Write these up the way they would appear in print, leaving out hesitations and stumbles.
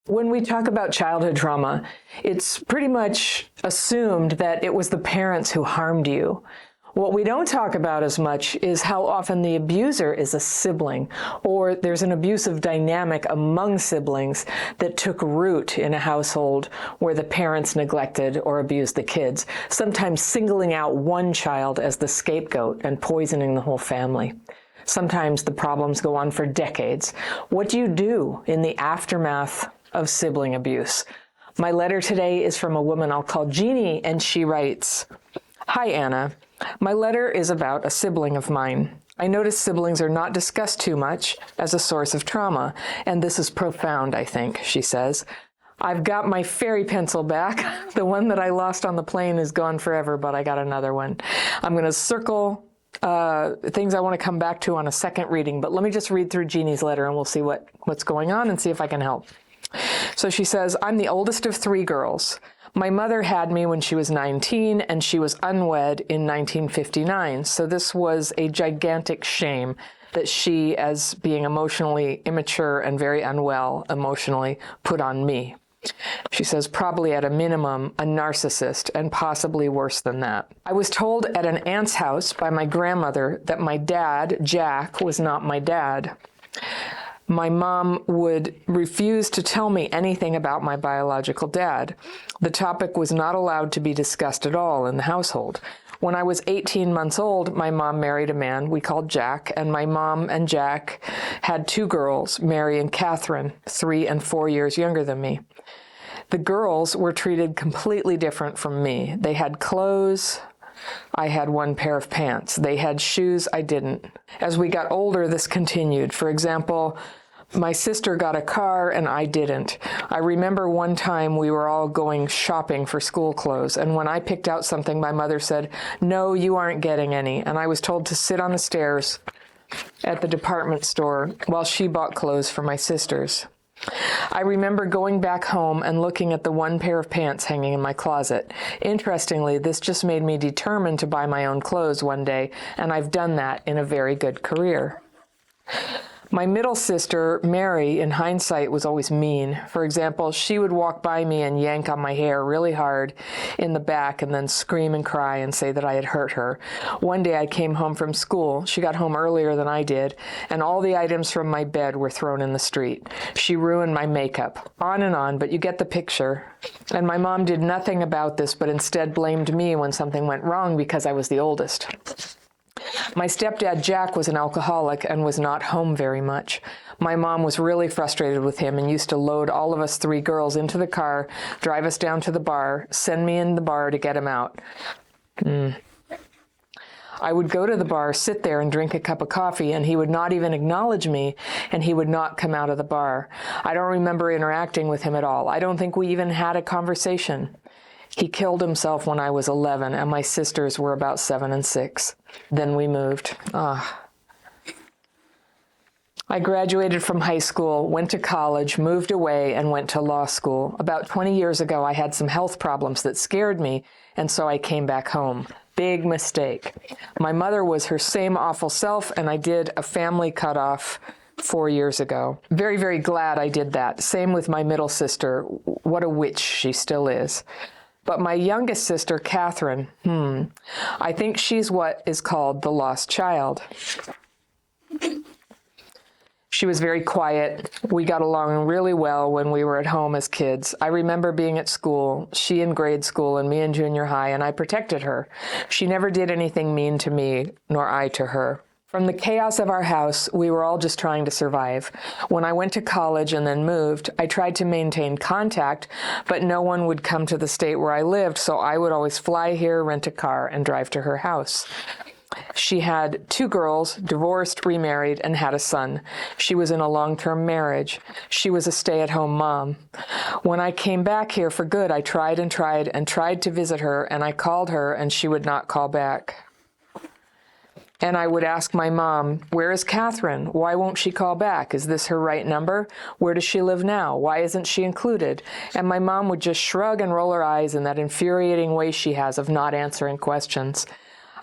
When we talk about childhood trauma, it's pretty much assumed that it was the parents who harmed you. What we don't talk about as much is how often the abuser is a sibling, or there's an abusive dynamic among siblings that took root in a household where the parents neglected or abused the kids, sometimes singling out one child as the scapegoat and poisoning the whole family. Sometimes the problems go on for decades. What do you do in the aftermath of sibling abuse? My letter today is from a woman I'll call Jeannie, and she writes, "Hi, Anna. My letter is about a sibling of mine. I notice siblings are not discussed too much as a source of trauma, and this is profound, I think," she says. "I've got my fairy pencil back. The one that I lost on the plane is gone forever, but I got another one. I'm going to circle things I want to come back to on a second reading, but let me just read through Jeannie's letter and we'll see what's going on and see if I can help." So she says, "I'm the oldest of 3 girls. My mother had me when she was 19 and she was unwed in 1959. So this was a gigantic shame that she, as being emotionally immature and very unwell emotionally, put on me." She says, "Probably at a minimum, a narcissist, and possibly worse than that. I was told at an aunt's house by my grandmother that my dad, Jack, was not my dad. My mom would refuse to tell me anything about my biological dad. The topic was not allowed to be discussed at all in the household. When I was 18 months old, my mom married a man we called Jack, and my mom and Jack had 2 girls, Mary and Catherine, 3 and 4 years younger than me. The girls were treated completely different from me. They had clothes. I had 1 pair of pants. They had shoes. I didn't. As we got older, this continued. For example, my sister got a car and I didn't. I remember one time we were all going shopping for school clothes, and when I picked out something, my mother said, 'No, you aren't getting any,' and I was told to sit on the stairs at the department store while she bought clothes for my sisters. I remember going back home and looking at the 1 pair of pants hanging in my closet. Interestingly, this just made me determined to buy my own clothes one day, and I've done that in a very good career. My middle sister, Mary, in hindsight, was always mean. For example, she would walk by me and yank on my hair really hard in the back and then scream and cry and say that I had hurt her. One day I came home from school. She got home earlier than I did, and all the items from my bed were thrown in the street. She ruined my makeup. On and on, but you get the picture. And my mom did nothing about this, but instead blamed me when something went wrong because I was the oldest. My stepdad, Jack, was an alcoholic and was not home very much. My mom was really frustrated with him and used to load all of us 3 girls into the car, drive us down to the bar, send me in the bar to get him out. I would go to the bar, sit there and drink a cup of coffee, and he would not even acknowledge me, and he would not come out of the bar. I don't remember interacting with him at all. I don't think we even had a conversation. He killed himself when I was 11, and my sisters were about 7 and 6. Then we moved. I graduated from high school, went to college, moved away, and went to law school. About 20 years ago, I had some health problems that scared me, and so I came back home. Big mistake. My mother was her same awful self, and I did a family cutoff 4 years ago. Very, very glad I did that. Same with my middle sister. What a witch she still is. But my youngest sister, Catherine, I think she's what is called the lost child. She was very quiet. We got along really well when we were at home as kids. I remember being at school, she in grade school and me in junior high, and I protected her. She never did anything mean to me, nor I to her. From the chaos of our house, we were all just trying to survive. When I went to college and then moved, I tried to maintain contact, but no one would come to the state where I lived, so I would always fly here, rent a car, and drive to her house. She had 2 girls, divorced, remarried, and had a son. She was in a long-term marriage. She was a stay-at-home mom. When I came back here for good, I tried and tried and tried to visit her, and I called her, and she would not call back. And I would ask my mom, "Where is Catherine? Why won't she call back? Is this her right number? Where does she live now? Why isn't she included?" And my mom would just shrug and roll her eyes in that infuriating way she has of not answering questions.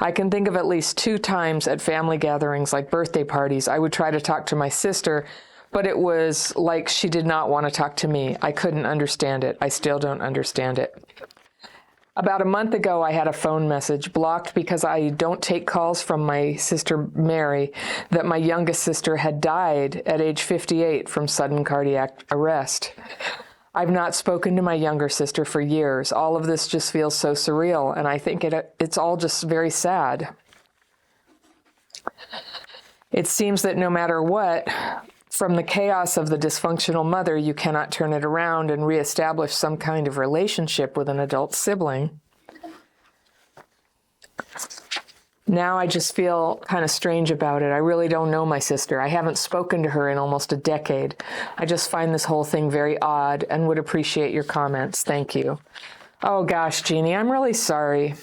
I can think of at least 2 times at family gatherings like birthday parties, I would try to talk to my sister, but it was like she did not want to talk to me. I couldn't understand it. I still don't understand it. About a month ago, I had a phone message blocked because I don't take calls from my sister Mary that my youngest sister had died at age 58 from sudden cardiac arrest. I've not spoken to my younger sister for years. All of this just feels so surreal, and I think it's all just very sad. It seems that no matter what, from the chaos of the dysfunctional mother, you cannot turn it around and reestablish some kind of relationship with an adult sibling. Now I just feel kind of strange about it. I really don't know my sister. I haven't spoken to her in almost a decade. I just find this whole thing very odd and would appreciate your comments. Thank you. Oh gosh, Jeannie, I'm really sorry.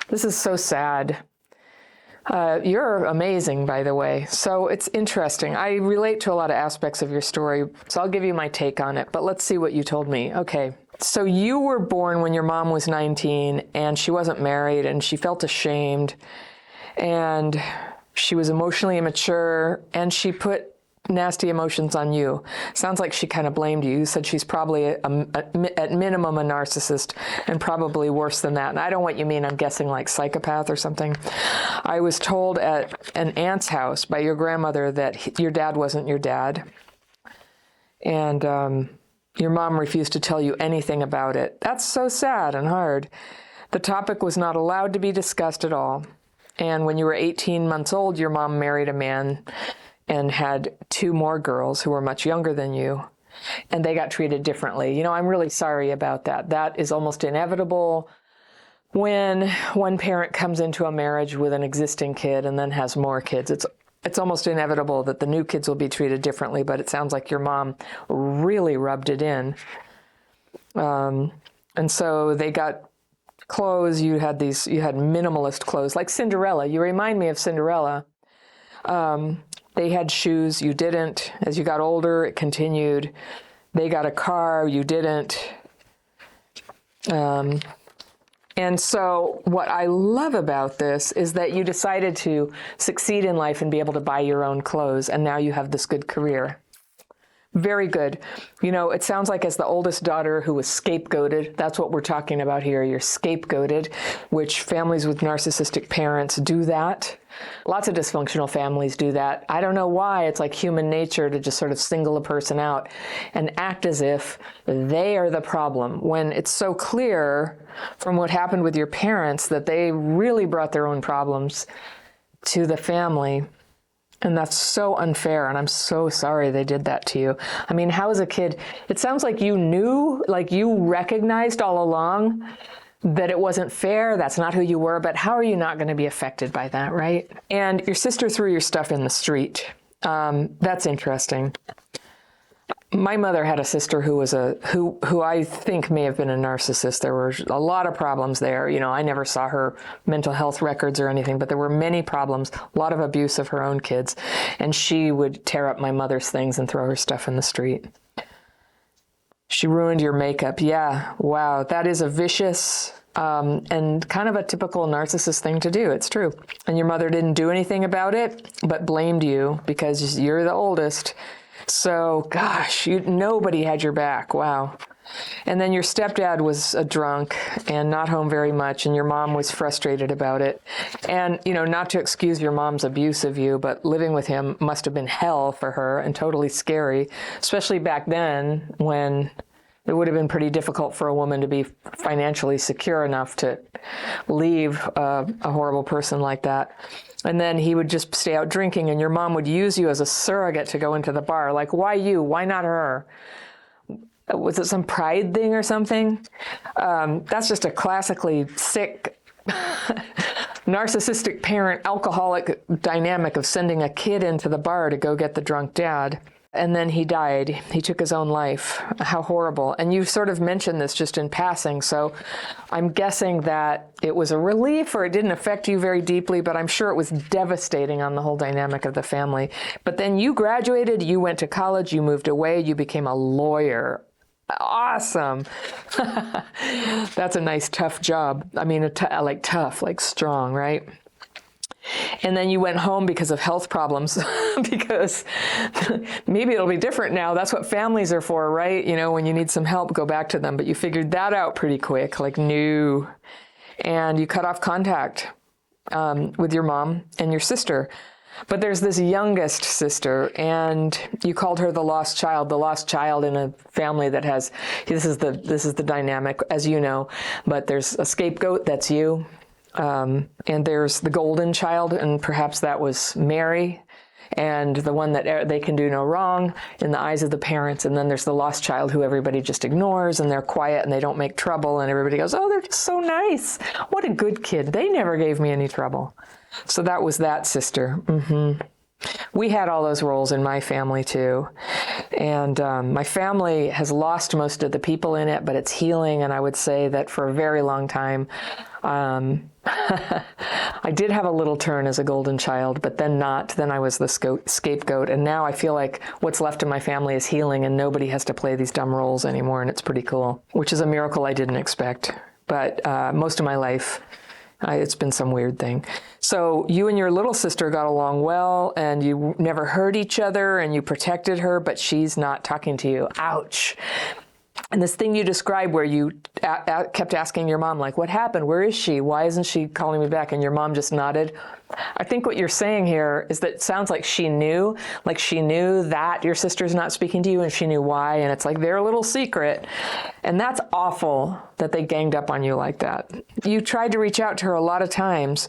This is so sad. You're amazing, by the way. So it's interesting. I relate to a lot of aspects of your story, so I'll give you my take on it, but let's see what you told me. Okay. So you were born when your mom was 19 and she wasn't married and she felt ashamed and she was emotionally immature and she put nasty emotions on you. Sounds like she kind of blamed you. You said she's probably at minimum a narcissist and probably worse than that. And I don't know what you mean. I'm guessing like psychopath or something. I was told at an aunt's house by your grandmother that your dad wasn't your dad. And your mom refused to tell you anything about it. That's so sad and hard. The topic was not allowed to be discussed at all. And when you were 18 months old, your mom married a man and had 2 more girls who were much younger than you, and they got treated differently. You know, I'm really sorry about that. That is almost inevitable when one parent comes into a marriage with an existing kid and then has more kids. It's almost inevitable that the new kids will be treated differently, but it sounds like your mom really rubbed it in. And so they got clothes. You had minimalist clothes, like Cinderella. You remind me of Cinderella. They had shoes, you didn't. As you got older, it continued. They got a car, you didn't. And so what I love about this is that you decided to succeed in life and be able to buy your own clothes, and now you have this good career. Very good. You know, it sounds like as the oldest daughter who was scapegoated, that's what we're talking about here. You're scapegoated, which families with narcissistic parents do that. Lots of dysfunctional families do that. I don't know why. It's like human nature to just sort of single a person out and act as if they are the problem, when it's so clear from what happened with your parents that they really brought their own problems to the family. And that's so unfair, and I'm so sorry they did that to you. I mean, how as a kid, it sounds like you knew, like you recognized all along that it wasn't fair, that's not who you were, but how are you not going to be affected by that, right? And your sister threw your stuff in the street. That's interesting. My mother had a sister who was who I think may have been a narcissist. There were a lot of problems there. You know, I never saw her mental health records or anything, but there were many problems, a lot of abuse of her own kids. And she would tear up my mother's things and throw her stuff in the street. She ruined your makeup. Yeah, wow, that is a vicious and kind of a typical narcissist thing to do. It's true. And your mother didn't do anything about it, but blamed you because you're the oldest. So, gosh, nobody had your back. Wow. And then your stepdad was a drunk and not home very much, and your mom was frustrated about it. And, you know, not to excuse your mom's abuse of you, but living with him must have been hell for her and totally scary, especially back then when it would have been pretty difficult for a woman to be financially secure enough to leave a horrible person like that. And then he would just stay out drinking, and your mom would use you as a surrogate to go into the bar. Like, why you? Why not her? Was it some pride thing or something? That's just a classically sick, narcissistic parent, alcoholic dynamic of sending a kid into the bar to go get the drunk dad. And then he died. He took his own life. How horrible. And you sort of mentioned this just in passing, so I'm guessing that it was a relief or it didn't affect you very deeply, but I'm sure it was devastating on the whole dynamic of the family. But then you graduated, you went to college, you moved away, you became a lawyer. Awesome. That's a nice, tough job. I mean, like tough, like strong, right? And then you went home because of health problems, because maybe it'll be different now. That's what families are for, right? You know, when you need some help, go back to them. But you figured that out pretty quick, like no. And you cut off contact with your mom and your sister. But there's this youngest sister, and you called her the lost child in a family that has, this is the dynamic, as you know, but there's a scapegoat, that's you. And there's the golden child, and perhaps that was Mary, and the one that they can do no wrong in the eyes of the parents. And then there's the lost child who everybody just ignores, and they're quiet and they don't make trouble, and everybody goes, oh, they're just so nice. What a good kid. They never gave me any trouble. So that was that sister. We had all those roles in my family too. And my family has lost most of the people in it, but it's healing. And I would say that for a very long time, I did have a little turn as a golden child, but then not. Then I was the scapegoat. And now I feel like what's left of my family is healing, and nobody has to play these dumb roles anymore. And it's pretty cool, which is a miracle I didn't expect. But most of my life, it's been some weird thing. So you and your little sister got along well, and you never hurt each other, and you protected her, but she's not talking to you. Ouch. And this thing you described where you kept asking your mom, like, what happened? Where is she? Why isn't she calling me back? And your mom just nodded. I think what you're saying here is that it sounds like she knew that your sister's not speaking to you, and she knew why. And it's like their little secret. And that's awful that they ganged up on you like that. You tried to reach out to her a lot of times,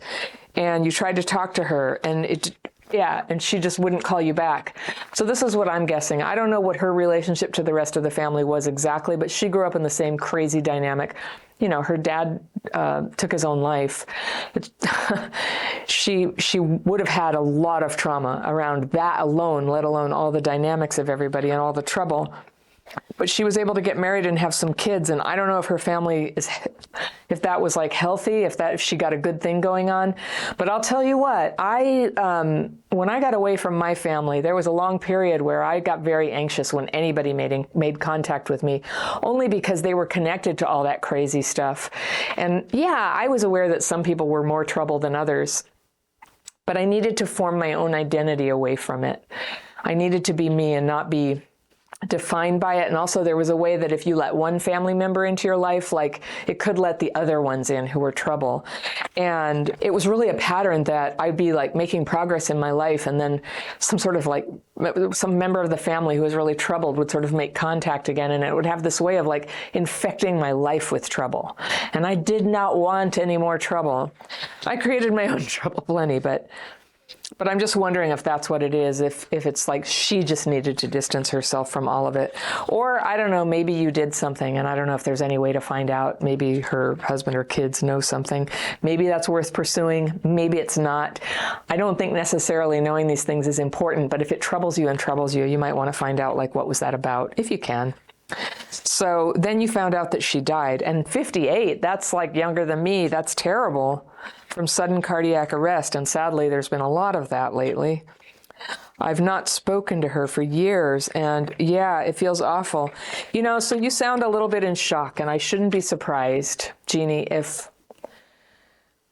and you tried to talk to her, and and she just wouldn't call you back. So this is what I'm guessing. I don't know what her relationship to the rest of the family was exactly, but she grew up in the same crazy dynamic. You know, her dad took his own life. She would have had a lot of trauma around that alone, let alone all the dynamics of everybody and all the trouble. But she was able to get married and have some kids, and I don't know if her family if that was like healthy, if she got a good thing going on. But I'll tell you what, when I got away from my family, there was a long period where I got very anxious when anybody made contact with me, only because they were connected to all that crazy stuff. And yeah, I was aware that some people were more trouble than others, but I needed to form my own identity away from it. I needed to be me and not be defined by it. And also there was a way that if you let one family member into your life, like it could let the other ones in who were trouble. And it was really a pattern that I'd be like making progress in my life, and then some member of the family who was really troubled would sort of make contact again, and it would have this way of like infecting my life with trouble. And I did not want any more trouble. I created my own trouble plenty, but I'm just wondering if that's what it is, if it's like she just needed to distance herself from all of it. Or, I don't know, maybe you did something, and I don't know if there's any way to find out. Maybe her husband or kids know something. Maybe that's worth pursuing. Maybe it's not. I don't think necessarily knowing these things is important, but if it troubles you, you might want to find out, like, what was that about, if you can. So then you found out that she died. And 58, that's like younger than me. That's terrible. From sudden cardiac arrest, and sadly there's been a lot of that lately. I've not spoken to her for years, and yeah, it feels awful. You know, so you sound a little bit in shock, and I shouldn't be surprised, Jeannie, if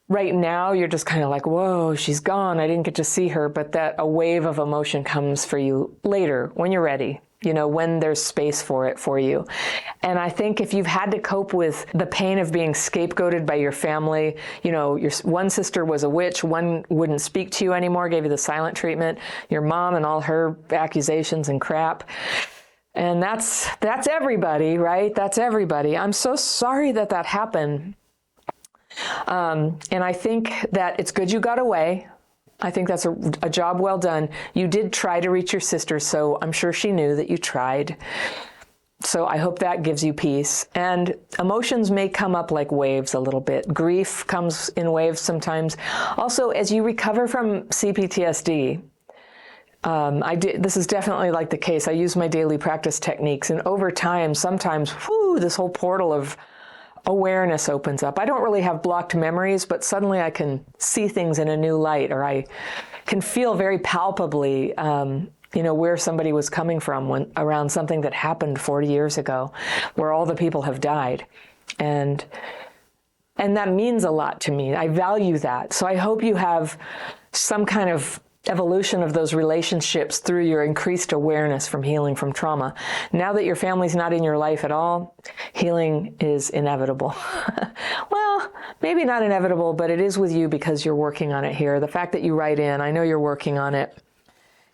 right now you're just kind of like, whoa, she's gone, I didn't get to see her, but that a wave of emotion comes for you later, when you're ready. You know, when there's space for it for you. And I think if you've had to cope with the pain of being scapegoated by your family, you know, your one sister was a witch, one wouldn't speak to you anymore, gave you the silent treatment, your mom and all her accusations and crap. And that's everybody, right? That's everybody. I'm so sorry that happened. And I think that it's good you got away. I think that's a job well done. You did try to reach your sister, so I'm sure she knew that you tried. So I hope that gives you peace. And emotions may come up like waves a little bit. Grief comes in waves sometimes. Also, as you recover from CPTSD, this is definitely like the case. I use my daily practice techniques, and over time, sometimes, this whole portal of awareness opens up. I don't really have blocked memories, but suddenly I can see things in a new light, or I can feel very palpably, where somebody was coming from around something that happened 40 years ago, where all the people have died. And that means a lot to me. I value that. So I hope you have some kind of evolution of those relationships through your increased awareness from healing from trauma. Now that your family's not in your life at all, healing is inevitable. Well, maybe not inevitable, but it is with you because you're working on it here. The fact that you write in, I know you're working on it.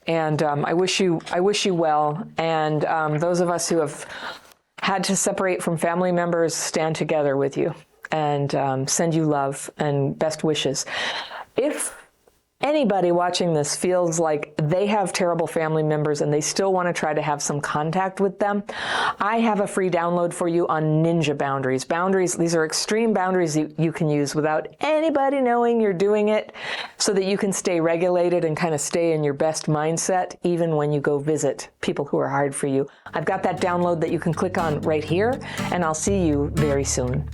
And I wish you well. And those of us who have had to separate from family members, stand together with you and send you love and best wishes. If anybody watching this feels like they have terrible family members and they still want to try to have some contact with them, I have a free download for you on Ninja Boundaries. Boundaries, these are extreme boundaries you can use without anybody knowing you're doing it, so that you can stay regulated and kind of stay in your best mindset even when you go visit people who are hard for you. I've got that download that you can click on right here, and I'll see you very soon.